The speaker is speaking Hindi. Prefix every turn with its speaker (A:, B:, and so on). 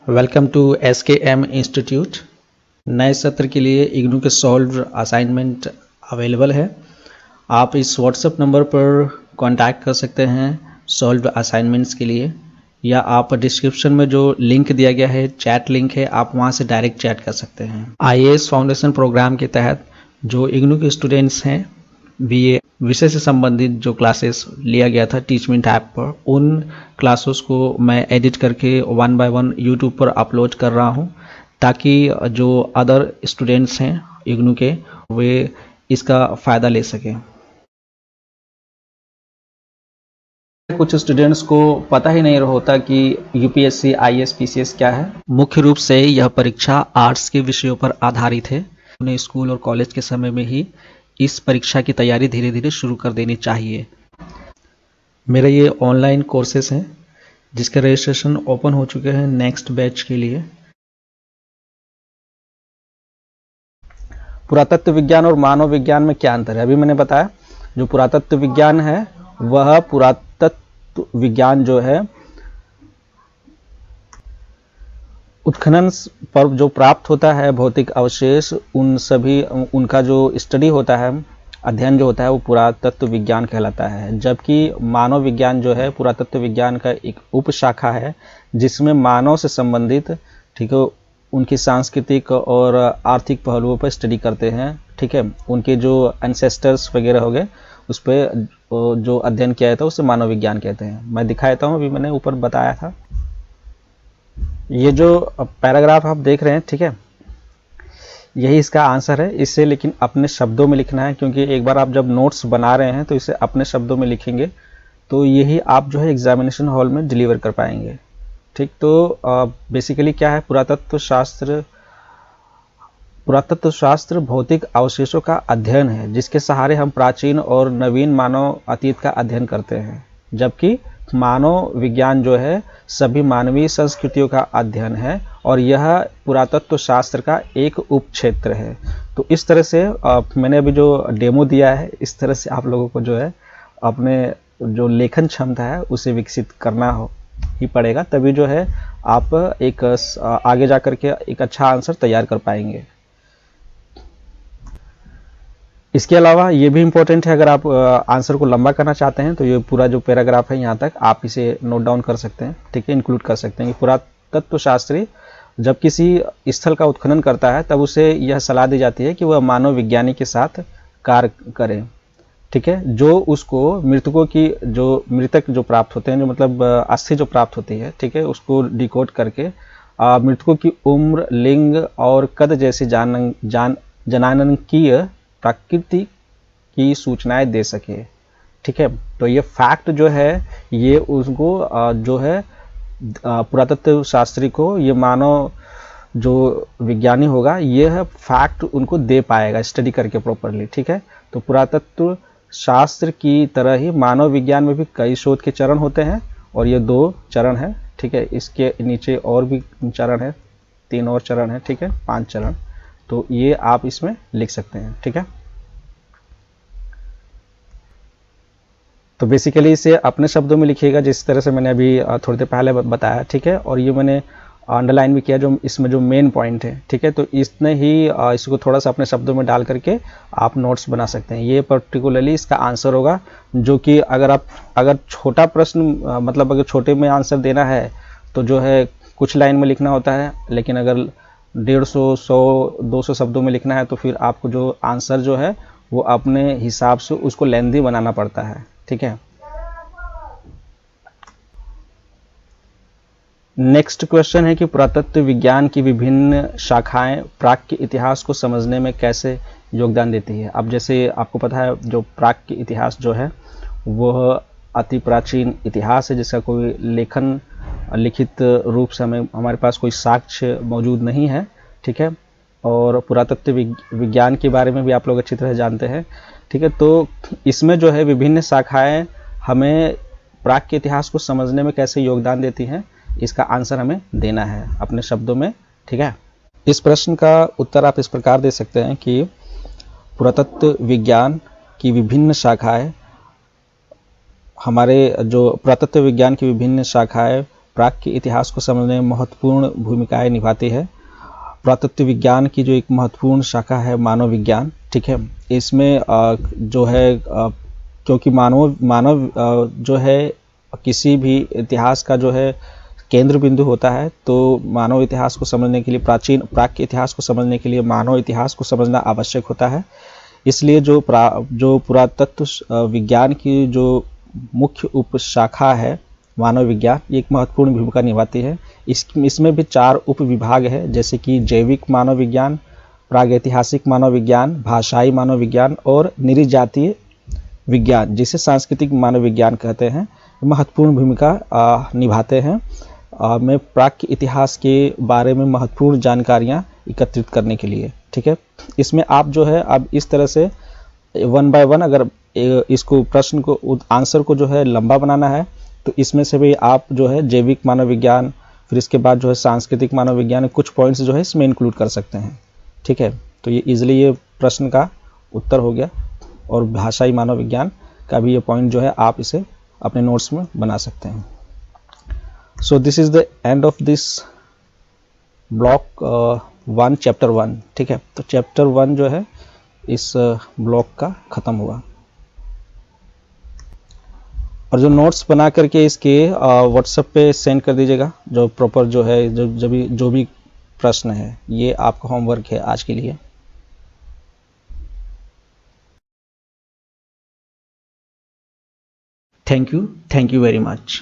A: Welcome to SKM institute. नए सत्र के लिए इग्नू के सॉल्व असाइनमेंट अवेलेबल है। आप इस व्हाट्सएप नंबर पर कांटेक्ट कर सकते हैं सॉल्व असाइनमेंट्स के लिए, या आप डिस्क्रिप्शन में जो लिंक दिया गया है, चैट लिंक है, आप वहां से डायरेक्ट चैट कर सकते हैं। IAS फाउंडेशन प्रोग्राम के तहत जो इग्नू के स्टूडेंट्स हैं, BA विषय से संबंधित जो क्लासेस लिया गया था टीचमेंट ऐप पर, उन क्लासेस को मैं एडिट करके 1 बाय 1 यूट्यूब पर अपलोड कर रहा हूं, ताकि जो अदर स्टूडेंट्स हैं इग्नू के, वे इसका फ़ायदा ले सकें। कुछ स्टूडेंट्स को पता ही नहीं होता कि UPSC IAS PCS क्या है। मुख्य रूप से यह परीक्षा आर्ट्स के विषयों पर आधारित है। उन्हें स्कूल और कॉलेज के समय में ही इस परीक्षा की तैयारी धीरे धीरे शुरू कर देनी चाहिए। मेरे ये ऑनलाइन कोर्सेस हैं जिसके रजिस्ट्रेशन ओपन हो चुके हैं नेक्स्ट बैच के लिए। पुरातत्व विज्ञान और मानव विज्ञान में क्या अंतर है? अभी मैंने बताया, जो पुरातत्व विज्ञान है वह पुरातत्व विज्ञान जो है उत्खनन पर जो प्राप्त होता है भौतिक अवशेष, उन सभी उनका जो स्टडी होता है, अध्ययन जो होता है, वो पुरातत्व विज्ञान कहलाता है। जबकि मानव विज्ञान जो है पुरातत्व विज्ञान का एक उपशाखा है, जिसमें मानव से संबंधित, ठीक है, उनकी सांस्कृतिक और आर्थिक पहलुओं पर स्टडी करते हैं। ठीक है, उनके जो एंसेस्टर्स वगैरह हो गए, उस पर जो अध्ययन किया जाता है उसे मानव विज्ञान कहते हैं। मैं दिखा देता हूँ, अभी मैंने ऊपर बताया था। ये जो पैराग्राफ आप देख रहे हैं, ठीक है, यही इसका आंसर है। इससे लेकिन अपने शब्दों में लिखना है, क्योंकि एक बार आप जब नोट्स बना रहे हैं तो इसे अपने शब्दों में लिखेंगे तो यही आप जो है एग्जामिनेशन हॉल में डिलीवर कर पाएंगे। ठीक, तो बेसिकली क्या है पुरातत्व शास्त्र? पुरातत्व शास्त्र भौतिक अवशेषों का अध्ययन है, जिसके सहारे हम प्राचीन और नवीन मानव अतीत का अध्ययन करते हैं। जबकि मानव विज्ञान जो है सभी मानवीय संस्कृतियों का अध्ययन है, और यह पुरातत्व शास्त्र का एक उप क्षेत्र है। तो इस तरह से मैंने अभी जो डेमो दिया है, इस तरह से आप लोगों को जो है अपने जो लेखन क्षमता है उसे विकसित करना ही पड़ेगा, तभी जो है आप एक आगे जा करके एक अच्छा आंसर तैयार कर पाएंगे। इसके अलावा ये भी इम्पोर्टेंट है, अगर आप आंसर को लंबा करना चाहते हैं तो ये पूरा जो पैराग्राफ है यहाँ तक आप इसे नोट डाउन कर सकते हैं। ठीक है, इंक्लूड कर सकते हैं कि पुरातत्व शास्त्री जब किसी स्थल का उत्खनन करता है तब उसे यह सलाह दी जाती है कि वह मानव विज्ञानी के साथ कार्य करे। ठीक है, जो उसको मृतकों की जो मृतक जो प्राप्त होते हैं, जो मतलब अस्थि जो प्राप्त होती है, ठीक है, उसको डिकोड करके मृतकों की उम्र, लिंग और कद जैसी जनानकीय प्रकृति की सूचनाएं दे सके। ठीक है, तो ये फैक्ट जो है ये उसको जो है पुरातत्व शास्त्री को, ये मानव जो विज्ञानी होगा, यह फैक्ट उनको दे पाएगा स्टडी करके प्रॉपरली। ठीक है, तो पुरातत्व शास्त्र की तरह ही मानव विज्ञान में भी कई शोध के चरण होते हैं, और ये 2 चरण है। ठीक है, इसके नीचे और भी चरण है, 3 और चरण है। ठीक है, 5 चरण, तो ये आप इसमें लिख सकते हैं। ठीक है, तो बेसिकली इसे अपने शब्दों में लिखिएगा, जिस तरह से मैंने अभी थोड़ी देर पहले बताया। ठीक है, और ये मैंने अंडरलाइन भी किया जो इसमें जो मेन पॉइंट है। ठीक है, तो इसने ही इसको थोड़ा सा अपने शब्दों में डाल करके आप नोट्स बना सकते हैं। ये पर्टिकुलरली इसका आंसर होगा, जो कि अगर छोटा प्रश्न, मतलब अगर छोटे में आंसर देना है तो जो है कुछ लाइन में लिखना होता है, लेकिन अगर 150, 100, 200 शब्दों में लिखना है तो फिर आपको जो आंसर जो है वो अपने हिसाब से उसको लेंथी बनाना पड़ता है। ठीक है, नेक्स्ट क्वेश्चन है कि पुरातत्व विज्ञान की विभिन्न शाखाएं प्राच्य इतिहास को समझने में कैसे योगदान देती है। अब जैसे आपको पता है, जो प्राच्य इतिहास जो है वह अति प्राचीन इतिहास है, जिसका कोई लिखित रूप से हमारे पास कोई साक्ष्य मौजूद नहीं है। ठीक है, और पुरातत्व विज्ञान के बारे में भी आप लोग अच्छी तरह जानते हैं। ठीक है, तो इसमें जो है विभिन्न शाखाएं हमें प्राच्य इतिहास को समझने में कैसे योगदान देती हैं, इसका आंसर हमें देना है अपने शब्दों में। ठीक है, इस प्रश्न का उत्तर आप इस प्रकार दे सकते हैं कि पुरातत्व विज्ञान की विभिन्न शाखाएं प्राच्य इतिहास को समझने में महत्वपूर्ण भूमिकाएं निभाती है। पुरातत्व विज्ञान की जो एक महत्वपूर्ण शाखा है मानव विज्ञान, ठीक है, इसमें जो है क्योंकि मानव जो है किसी भी इतिहास का जो है केंद्र बिंदु होता है, तो मानव इतिहास को समझने के लिए प्राच्य इतिहास को समझने के लिए मानव इतिहास को समझना आवश्यक होता है। इसलिए जो पुरातत्व विज्ञान की जो मुख्य उपशाखा है मानव विज्ञान, ये एक महत्वपूर्ण भूमिका निभाती है। इसमें भी 4 उप विभाग है, जैसे कि जैविक मानव विज्ञान, प्रागैतिहासिक मानव विज्ञान, भाषाई मानव विज्ञान और नृजातीय विज्ञान, जिसे सांस्कृतिक मानव विज्ञान कहते हैं, महत्वपूर्ण भूमिका निभाते हैं में प्राच्य इतिहास के बारे में महत्वपूर्ण जानकारियां एकत्रित करने के लिए, ठीक है। इसमें आप जो है अब इस तरह से 1 बाय 1 अगर इसको प्रश्न को आंसर को जो है लंबा बनाना है, तो इसमें से भी आप जो है जैविक मानव विज्ञान, फिर इसके बाद जो है सांस्कृतिक मानव विज्ञान, कुछ पॉइंट्स जो है इसमें इंक्लूड कर सकते हैं, ठीक है। तो ये इजीली ये प्रश्न का उत्तर हो गया। और भाषाई मानव विज्ञान का भी ये पॉइंट जो है आप इसे अपने नोट्स में बना सकते हैं। So this is the end of this block 1 chapter 1, ठीक है। तो चैप्टर 1 जो है इस ब्लॉक का खत्म हुआ। और जो नोट्स बना करके इसके व्हाट्सएप पे सेंड कर दीजिएगा, जो प्रॉपर जो है जो भी प्रश्न है, ये आपका होमवर्क है आज के लिए। Thank you very much.